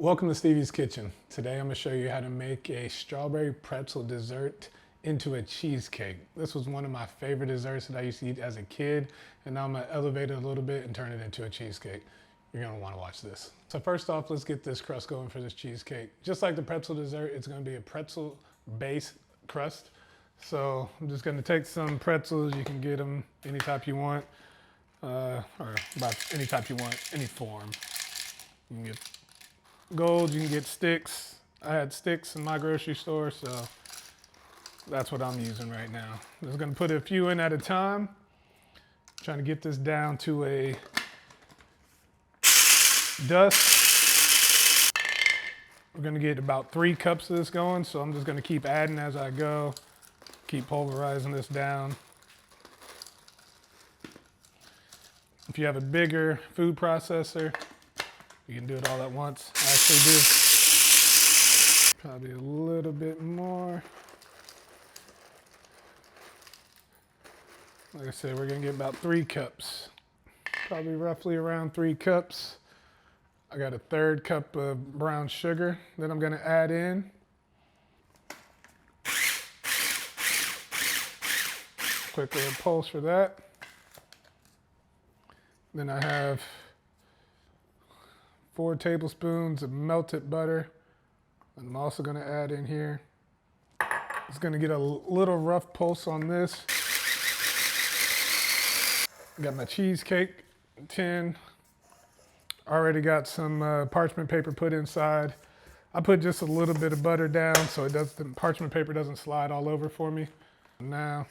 Welcome to Stevie's Kitchen. Today I'm going to show you how to make a strawberry pretzel dessert into a cheesecake. This was one of my favorite desserts that I used to eat as a kid, and now I'm going to elevate it a little bit and turn it into a cheesecake. You're going to want to watch this. So first off, let's get this crust going for this cheesecake. Just like the pretzel dessert, it's going to be a pretzel base crust. So I'm just going to take some pretzels. You can get them any type you want, or about any type you want, any form. You can get gold, you can get sticks. I had sticks in my grocery store, so that's what I'm using right now. I'm just gonna put a few in at a time. Trying to get this down to a dust. We're gonna get about 3 cups of this going, so I'm just gonna keep adding as I go. Keep pulverizing this down. If you have a bigger food processor, you can do it all at once. I actually do. Probably a little bit more. Like I said, we're gonna get about 3 cups. Probably roughly around 3 cups. I got a 1/3 cup of brown sugar that I'm gonna add in. Quick little pulse for that. Then I have 4 tablespoons of melted butter. I'm also gonna add in here. It's gonna get a little rough pulse on this. Got my cheesecake tin. Already got some parchment paper put inside. I put just a little bit of butter down so the parchment paper doesn't slide all over for me. Now,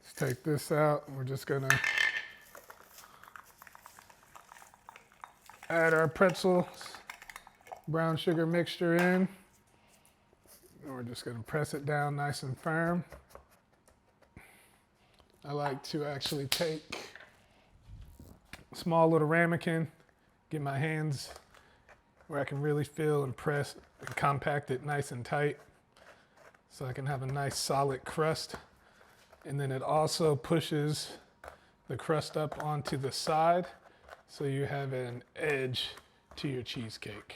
let's take this out. We're just gonna add our pretzel brown sugar mixture in. And we're just gonna press it down nice and firm. I like to actually take a small little ramekin, get my hands where I can really feel and press and compact it nice and tight so I can have a nice solid crust. And then it also pushes the crust up onto the side so you have an edge to your cheesecake.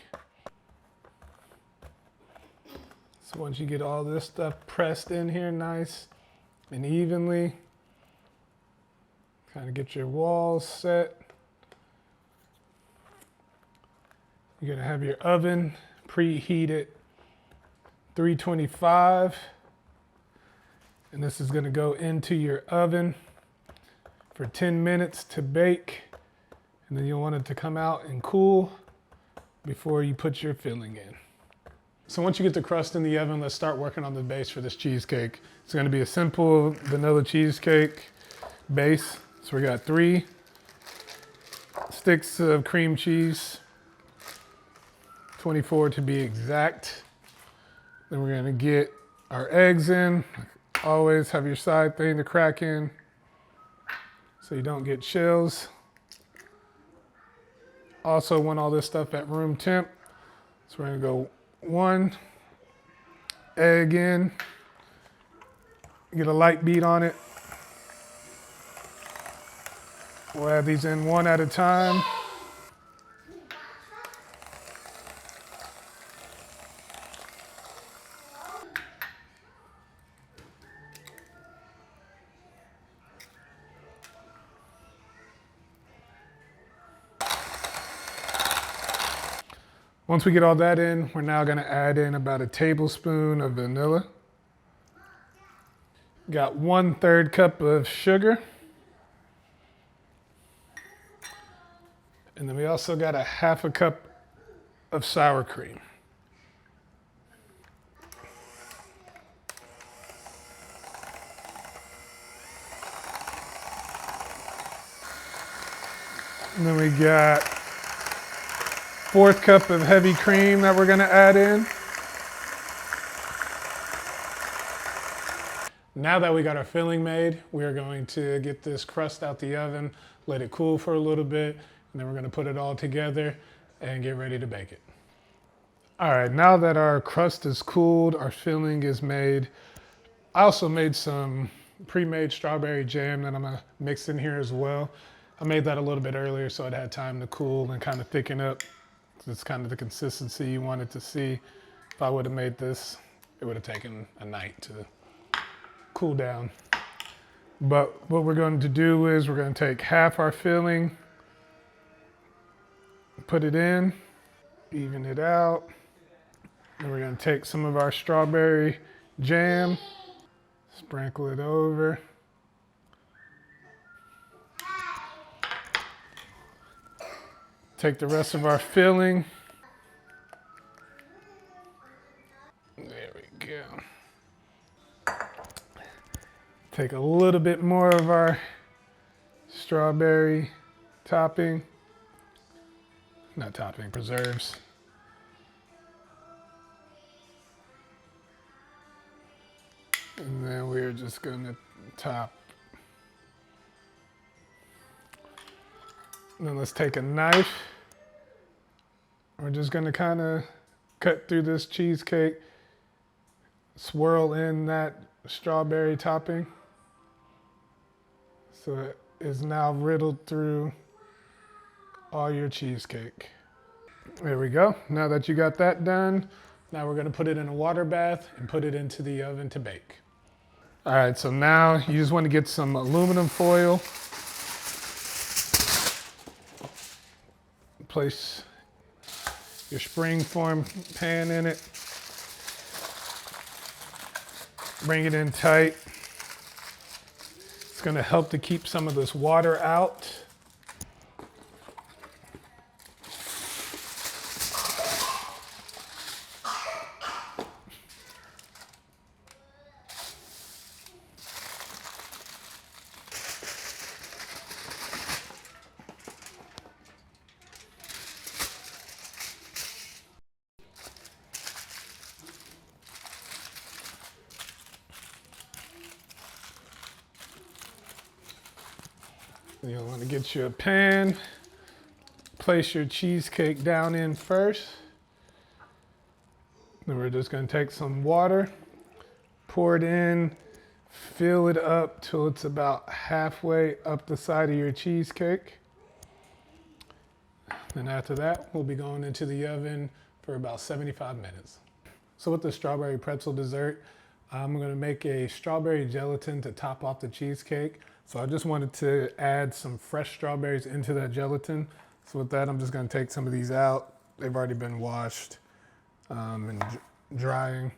So once you get all this stuff pressed in here nice and evenly, kind of get your walls set. You're gonna have your oven preheated 325, and this is gonna go into your oven for 10 minutes to bake. And then you'll want it to come out and cool before you put your filling in. So once you get the crust in the oven, let's start working on the base for this cheesecake. It's gonna be a simple vanilla cheesecake base. So we got 3 sticks of cream cheese, 24 to be exact. Then we're gonna get our eggs in. Always have your side thing to crack in so you don't get chills. Also want all this stuff at room temp. So we're gonna go 1 egg in, get a light beat on it. We'll add these in 1 at a time. Once we get all that in, we're now gonna add in about a tablespoon of vanilla. Got 1/3 cup of sugar. And then we also got a 1/2 cup of sour cream. And then we got 1/4 cup of heavy cream that we're gonna add in. Now that we got our filling made, we are going to get this crust out the oven, let it cool for a little bit, and then we're gonna put it all together and get ready to bake it. All right, now that our crust is cooled, our filling is made. I also made some pre-made strawberry jam that I'm gonna mix in here as well. I made that a little bit earlier so it had time to cool and kind of thicken up. It's kind of the consistency you wanted to see. If I would have made this, it would have taken a night to cool down. But what we're going to do is we're going to take half our filling, put it in, even it out. And we're going to take some of our strawberry jam, sprinkle it over. Take the rest of our filling. There we go. Take a little bit more of our strawberry topping. Not topping, preserves. And then we're just gonna top. And then let's take a knife. We're just gonna kind of cut through this cheesecake, swirl in that strawberry topping. So it is now riddled through all your cheesecake. There we go. Now that you got that done, now we're gonna put it in a water bath and put it into the oven to bake. All right, so now you just wanna get some aluminum foil. Place your spring form pan in it. Bring it in tight. It's gonna help to keep some of this water out. You'll want to get you a pan, place your cheesecake down in first. Then we're just going to take some water, pour it in, fill it up till it's about halfway up the side of your cheesecake. Then after that, we'll be going into the oven for about 75 minutes. So with the strawberry pretzel dessert, I'm going to make a strawberry gelatin to top off the cheesecake. So I just wanted to add some fresh strawberries into that gelatin. So with that, I'm just going to take some of these out. They've already been washed and drying.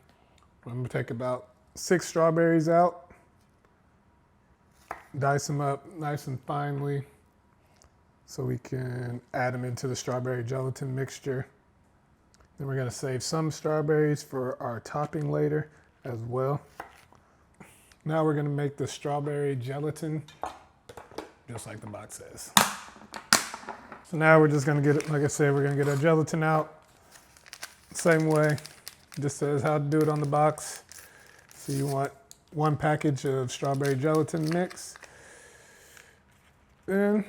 I'm going to take about 6 strawberries out, dice them up nice and finely so we can add them into the strawberry gelatin mixture. Then we're going to save some strawberries for our topping later as well. Now we're gonna make the strawberry gelatin, just like the box says. So now we're just gonna get it, like I said, we're gonna get our gelatin out. Same way, it just says how to do it on the box. So you want 1 package of strawberry gelatin mix. Then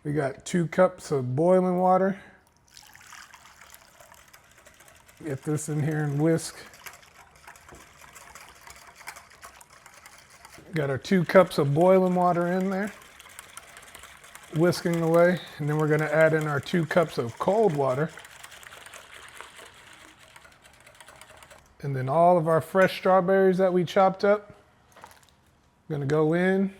we got 2 cups of boiling water. Get this in here and whisk. Got our 2 cups of boiling water in there, whisking away, and then we're going to add in our 2 cups of cold water. And then all of our fresh strawberries that we chopped up, going to go in.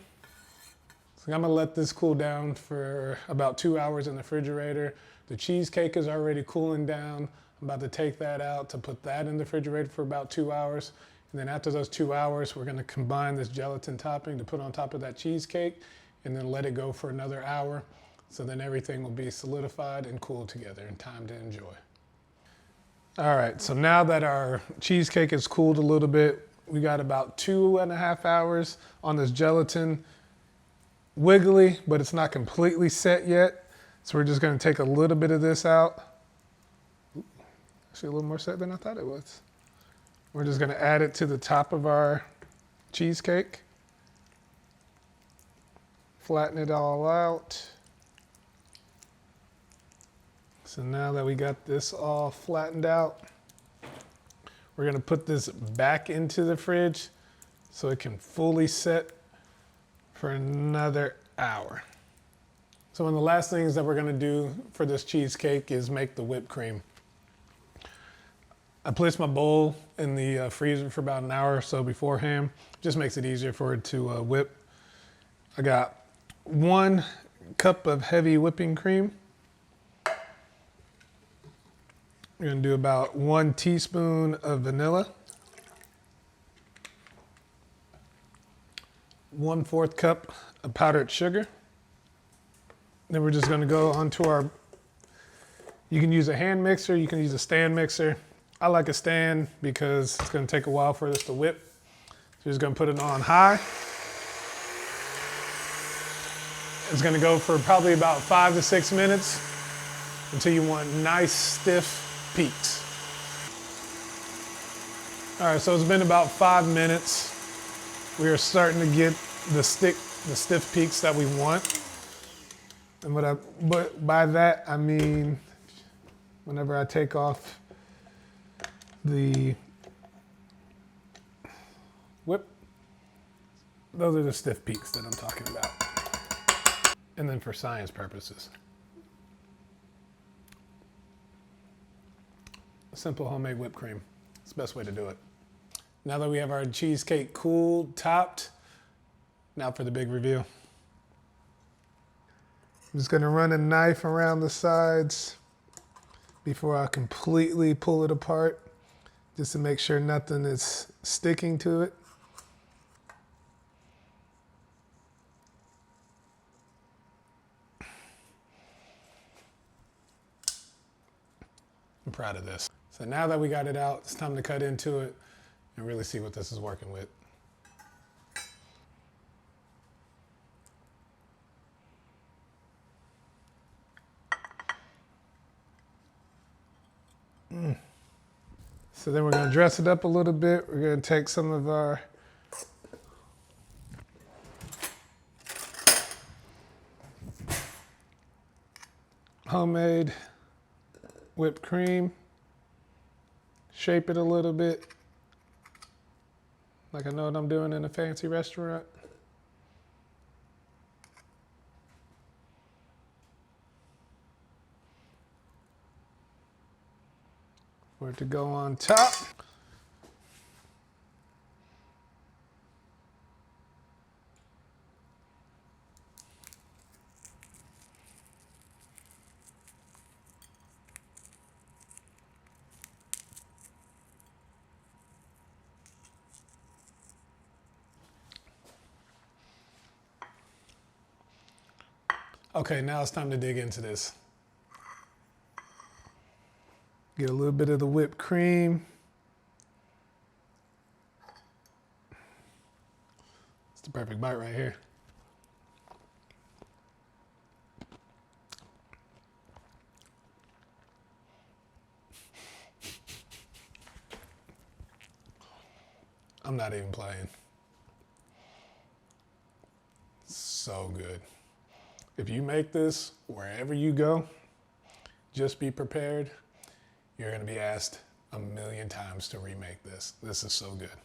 So I'm going to let this cool down for about 2 hours in the refrigerator. The cheesecake is already cooling down. I'm about to take that out to put that in the refrigerator for about 2 hours. And then after those 2 hours, we're gonna combine this gelatin topping to put on top of that cheesecake and then let it go for another hour. So then everything will be solidified and cooled together and time to enjoy. All right, so now that our cheesecake is cooled a little bit, we got about 2.5 hours on this gelatin. Wiggly, but it's not completely set yet. So we're just gonna take a little bit of this out. Ooh, actually a little more set than I thought it was. We're just gonna add it to the top of our cheesecake. Flatten it all out. So now that we got this all flattened out, we're gonna put this back into the fridge so it can fully set for another hour. So So one of the last things that we're gonna do for this cheesecake is make the whipped cream. I placed my bowl in the freezer for about an hour or so beforehand. Just makes it easier for it to whip. I got 1 cup of heavy whipping cream. We're gonna do about 1 teaspoon of vanilla. 1/4 cup of powdered sugar. Then we're just gonna go onto our, you can use a hand mixer, you can use a stand mixer. I like a stand because it's gonna take a while for this to whip. So we're just gonna put it on high. It's gonna go for probably about 5 to 6 minutes until you want nice stiff peaks. All right, so it's been about 5 minutes. We are starting to get the stiff peaks that we want. And but by that, I mean, whenever I take off the whip, those are the stiff peaks that I'm talking about. And then for science purposes, simple homemade whipped cream. It's the best way to do it. Now that we have our cheesecake cooled, topped, now for the big reveal. I'm just gonna run a knife around the sides before I completely pull it apart, just to make sure nothing is sticking to it. I'm proud of this. So now that we got it out, it's time to cut into it and really see what this is working with. So then we're gonna dress it up a little bit. We're gonna take some of our homemade whipped cream, shape it a little bit, like I know what I'm doing in a fancy restaurant. For it to go on top. Okay, now it's time to dig into this. Get a little bit of the whipped cream. It's the perfect bite right here. I'm not even playing. So good. If you make this wherever you go, just be prepared. You're gonna be asked 1,000,000 times to remake this. This is so good.